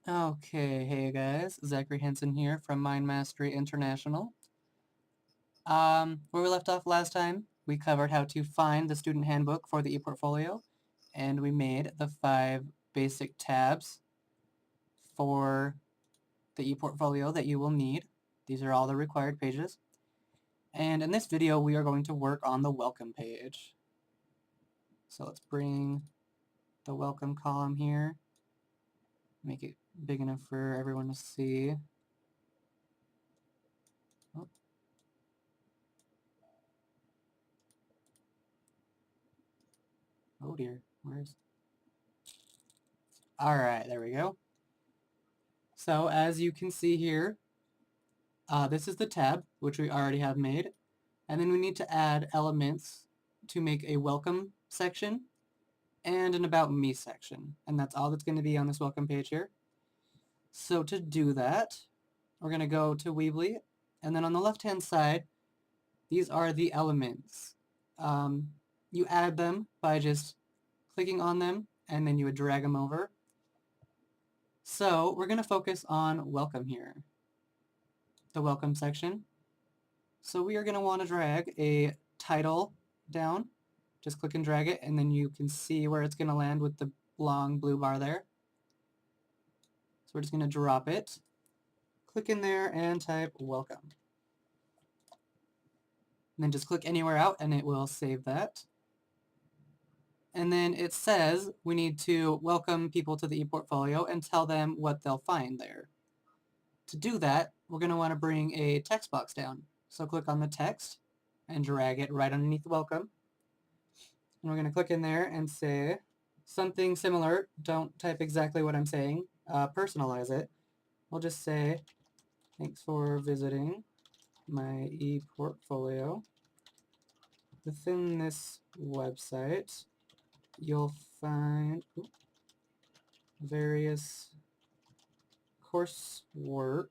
Okay, hey guys, Zachary Henson here from Mind Mastery International. Where we left off last time, we covered how to find the student handbook for the ePortfolio, and we made the 5 basic tabs for the ePortfolio that you will need. These are all the required pages. And in this video, we are going to work on the welcome page. So let's bring the welcome column here, make it big enough for everyone to see. Oh. Oh dear, where's... Alright, there we go. So as you can see here, this is the tab, which we already have made. And then we need to add elements to make a welcome section and an about me section. And that's all that's going to be on this welcome page here. So to do that, we're going to go to Weebly. And then on the left-hand side, these are the elements. You add them by just clicking on them, and then you would drag them over. So we're going to focus on welcome here, the welcome section. So we are going to want to drag a title down. Just click and drag it, and then you can see where it's going to land with the long blue bar there. So we're just going to drop it, click in there, and type welcome. And then just click anywhere out, and it will save that. And then it says we need to welcome people to the ePortfolio and tell them what they'll find there. To do that, we're going to want to bring a text box down. So click on the text and drag it right underneath welcome. And we're going to click in there and say something similar. Don't type exactly what I'm saying. Personalize it. We'll just say, thanks for visiting my ePortfolio. Within this website, you'll find various coursework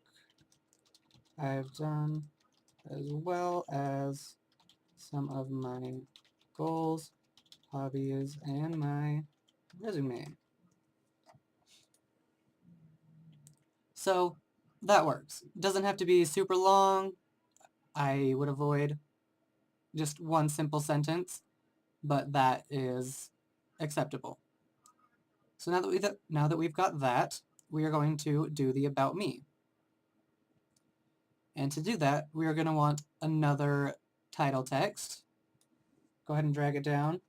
I've done, as well as some of my goals, hobbies, and my resume. So that works. It doesn't have to be super long. I would avoid just one simple sentence, but that is acceptable. So now that we've got that, we are going to do the about me. And to do that, we are going to want another title text. Go ahead and drag it down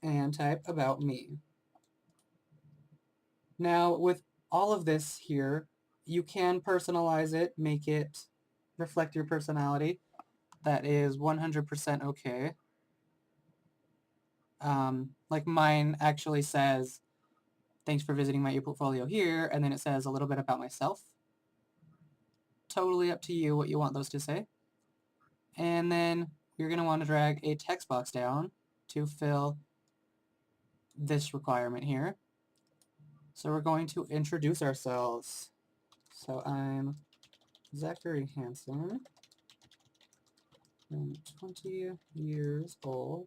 and type about me. Now, with all of this here, you can personalize it, make it reflect your personality. That is 100% okay. Like mine actually says, thanks for visiting my ePortfolio here, and then it says a little bit about myself. Totally up to you what you want those to say. And then you're going to want to drag a text box down to fill this requirement here. So we're going to introduce ourselves. So I'm Zachary Hanson. I'm 20 years old,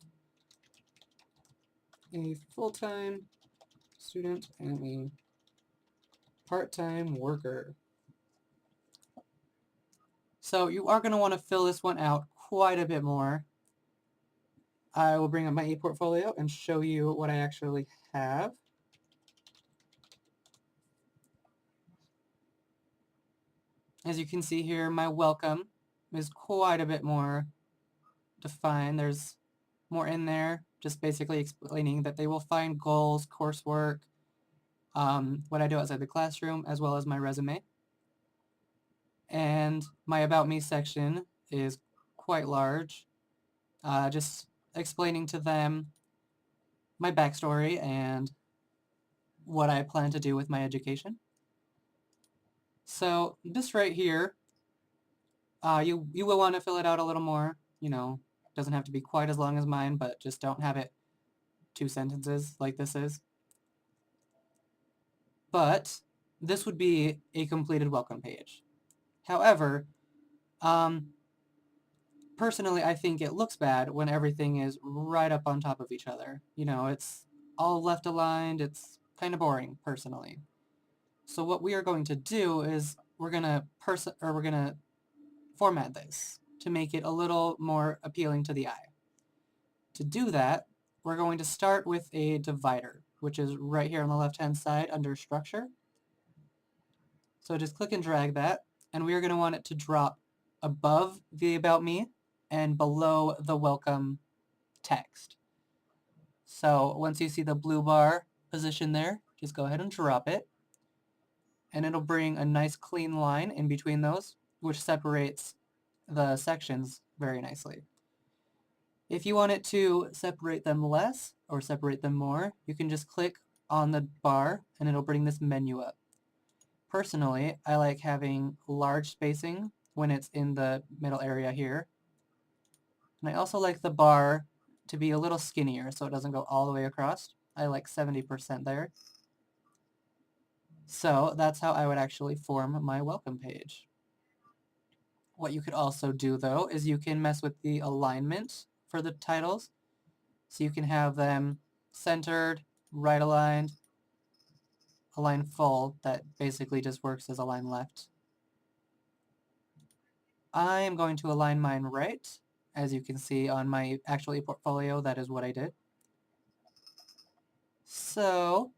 a full-time student and a part-time worker. So you are going to want to fill this one out quite a bit more. I will bring up my ePortfolio and show you what I actually have. As you can see here, my welcome is quite a bit more defined. There's more in there, just basically explaining that they will find goals, coursework, what I do outside the classroom, as well as my resume. And my About Me section is quite large, just explaining to them my backstory and what I plan to do with my education. So this right here, you will want to fill it out a little more. You know, doesn't have to be quite as long as mine, but just don't have it 2 sentences like this is. But this would be a completed welcome page. However, personally, I think it looks bad when everything is right up on top of each other. You know, it's all left aligned. It's kind of boring, personally. So what we are going to do is we're gonna format this to make it a little more appealing to the eye. To do that, we're going to start with a divider, which is right here on the left-hand side under Structure. So just click and drag that, and we are going to want it to drop above the About Me and below the Welcome text. So once you see the blue bar position there, just go ahead and drop it, and it'll bring a nice clean line in between those, which separates the sections very nicely. If you want it to separate them less or separate them more, you can just click on the bar and it'll bring this menu up. Personally, I like having large spacing when it's in the middle area here. And I also like the bar to be a little skinnier so it doesn't go all the way across. I like 70% there. So that's how I would actually form my welcome page. What you could also do though is you can mess with the alignment for the titles. So you can have them centered, right aligned, align full, that basically just works as align left. I am going to align mine right. As you can see on my actual ePortfolio, that is what I did. So,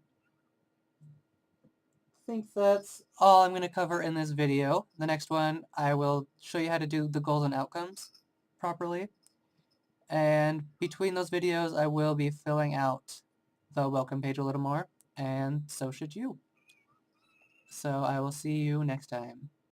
I think that's all I'm going to cover in this video. The next one, I will show you how to do the goals and outcomes properly. And between those videos, I will be filling out the welcome page a little more, and so should you. So I will see you next time.